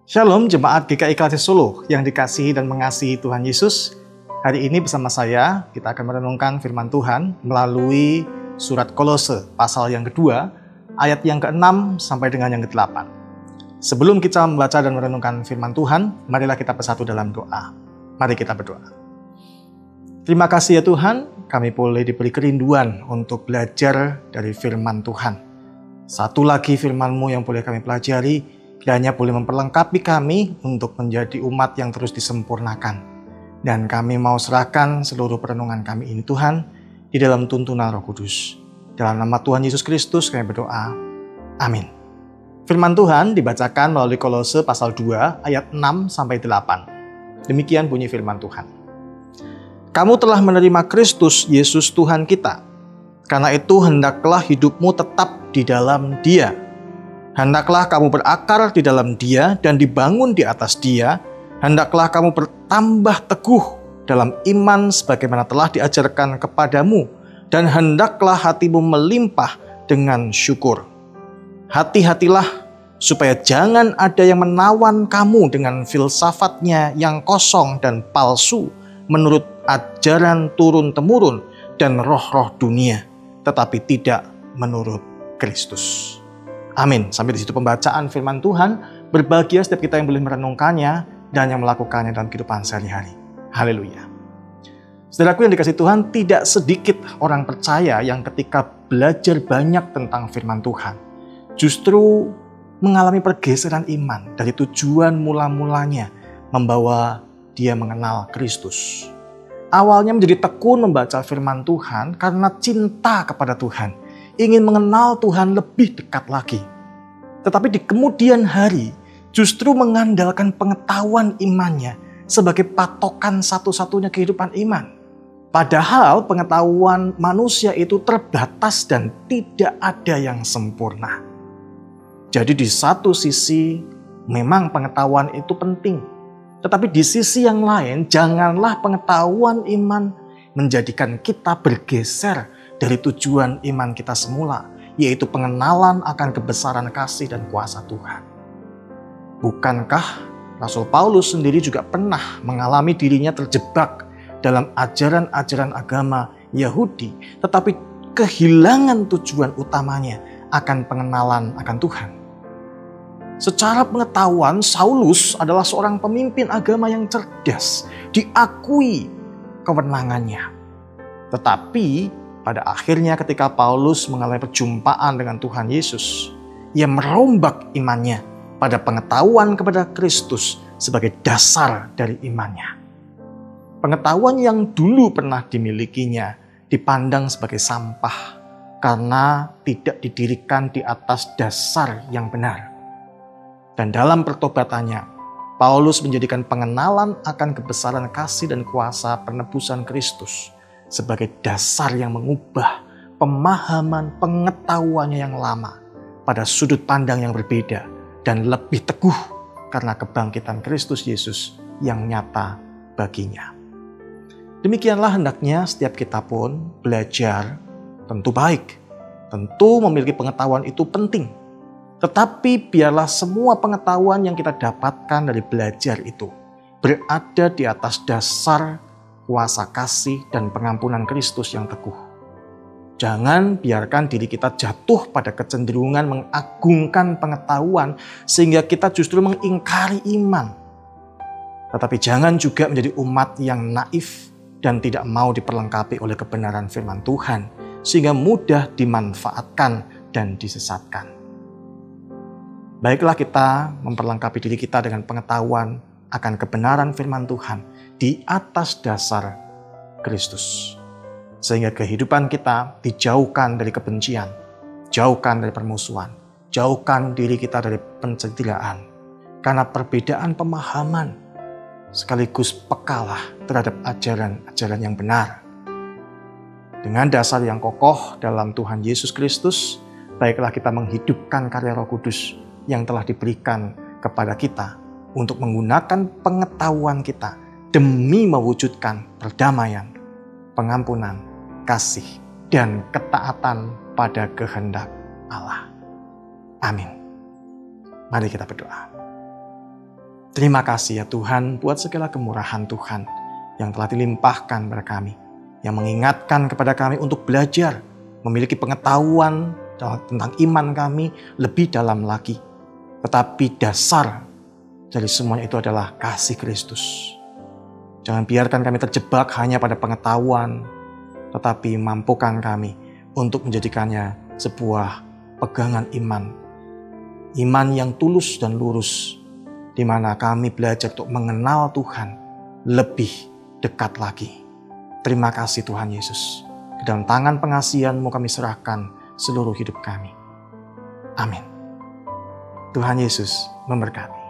Shalom Jemaat GKI Klasis Solo yang dikasihi dan mengasihi Tuhan Yesus. Hari ini bersama saya kita akan merenungkan firman Tuhan melalui surat Kolose pasal yang kedua, ayat yang ke-6 sampai dengan yang ke-8. Sebelum kita membaca dan merenungkan firman Tuhan, marilah kita bersatu dalam doa. Mari kita berdoa. Terima kasih ya Tuhan, kami boleh diberi kerinduan untuk belajar dari firman Tuhan. Satu lagi firman-Mu yang boleh kami pelajari, kiranya boleh memperlengkapi kami untuk menjadi umat yang terus disempurnakan. Dan kami mau serahkan seluruh perenungan kami ini Tuhan, di dalam tuntunan Roh Kudus. Dalam nama Tuhan Yesus Kristus kami berdoa. Amin. Firman Tuhan dibacakan melalui Kolose pasal 2 ayat 6 sampai 8. Demikian bunyi firman Tuhan. Kamu telah menerima Kristus Yesus Tuhan kita. Karena itu hendaklah hidupmu tetap di dalam Dia. Hendaklah kamu berakar di dalam Dia dan dibangun di atas Dia. Hendaklah kamu bertambah teguh dalam iman sebagaimana telah diajarkan kepadamu. Dan hendaklah hatimu melimpah dengan syukur. Hati-hatilah supaya jangan ada yang menawan kamu dengan filsafatnya yang kosong dan palsu menurut ajaran turun-temurun dan roh-roh dunia, tetapi tidak menurut Kristus. Amin. Sampai di situ pembacaan firman Tuhan. Berbahagia setiap kita yang boleh merenungkannya dan yang melakukannya dalam kehidupan sehari-hari. Haleluya. Saudaraku yang dikasihi Tuhan, tidak sedikit orang percaya yang ketika belajar banyak tentang firman Tuhan, justru mengalami pergeseran iman dari tujuan mula-mulanya membawa dia mengenal Kristus. Awalnya menjadi tekun membaca firman Tuhan karena cinta kepada Tuhan, ingin mengenal Tuhan lebih dekat lagi. Tetapi di kemudian hari justru mengandalkan pengetahuan imannya sebagai patokan satu-satunya kehidupan iman. Padahal pengetahuan manusia itu terbatas dan tidak ada yang sempurna. Jadi di satu sisi memang pengetahuan itu penting. Tetapi di sisi yang lain janganlah pengetahuan iman menjadikan kita bergeser dari tujuan iman kita semula, yaitu pengenalan akan kebesaran kasih dan kuasa Tuhan. Bukankah Rasul Paulus sendiri juga pernah mengalami dirinya terjebak dalam ajaran-ajaran agama Yahudi, tetapi kehilangan tujuan utamanya akan pengenalan akan Tuhan. Secara pengetahuan, Saulus adalah seorang pemimpin agama yang cerdas, diakui kewenangannya. Tetapi pada akhirnya ketika Paulus mengalami perjumpaan dengan Tuhan Yesus, ia merombak imannya pada pengetahuan kepada Kristus sebagai dasar dari imannya. Pengetahuan yang dulu pernah dimilikinya dipandang sebagai sampah karena tidak didirikan di atas dasar yang benar. Dan dalam pertobatannya, Paulus menjadikan pengenalan akan kebesaran kasih dan kuasa penebusan Kristus sebagai dasar yang mengubah pemahaman pengetahuannya yang lama pada sudut pandang yang berbeda dan lebih teguh karena kebangkitan Kristus Yesus yang nyata baginya. Demikianlah hendaknya setiap kita pun belajar, tentu baik, tentu memiliki pengetahuan itu penting. Tetapi biarlah semua pengetahuan yang kita dapatkan dari belajar itu berada di atas dasar kuasa kasih dan pengampunan Kristus yang teguh. Jangan biarkan diri kita jatuh pada kecenderungan mengagungkan pengetahuan sehingga kita justru mengingkari iman. Tetapi jangan juga menjadi umat yang naif dan tidak mau diperlengkapi oleh kebenaran firman Tuhan sehingga mudah dimanfaatkan dan disesatkan. Baiklah kita memperlengkapi diri kita dengan pengetahuan akan kebenaran firman Tuhan di atas dasar Kristus. Sehingga kehidupan kita dijauhkan dari kebencian, jauhkan dari permusuhan, jauhkan diri kita dari pencederaan. Karena perbedaan pemahaman sekaligus pekalah terhadap ajaran-ajaran yang benar. Dengan dasar yang kokoh dalam Tuhan Yesus Kristus, baiklah kita menghidupkan karya Roh Kudus yang telah diberikan kepada kita untuk menggunakan pengetahuan kita demi mewujudkan perdamaian, pengampunan, kasih, dan ketaatan pada kehendak Allah. Amin. Mari kita berdoa. Terima kasih ya Tuhan buat segala kemurahan Tuhan yang telah dilimpahkan kepada kami, yang mengingatkan kepada kami untuk belajar, memiliki pengetahuan tentang iman kami lebih dalam lagi. Tetapi dasar dari semuanya itu adalah kasih Kristus. Jangan biarkan kami terjebak hanya pada pengetahuan, tetapi mampukan kami untuk menjadikannya sebuah pegangan iman. Iman yang tulus dan lurus, di mana kami belajar untuk mengenal Tuhan lebih dekat lagi. Terima kasih Tuhan Yesus. Di dalam tangan pengasihan-Mu kami serahkan seluruh hidup kami. Amin. Tuhan Yesus memberkati.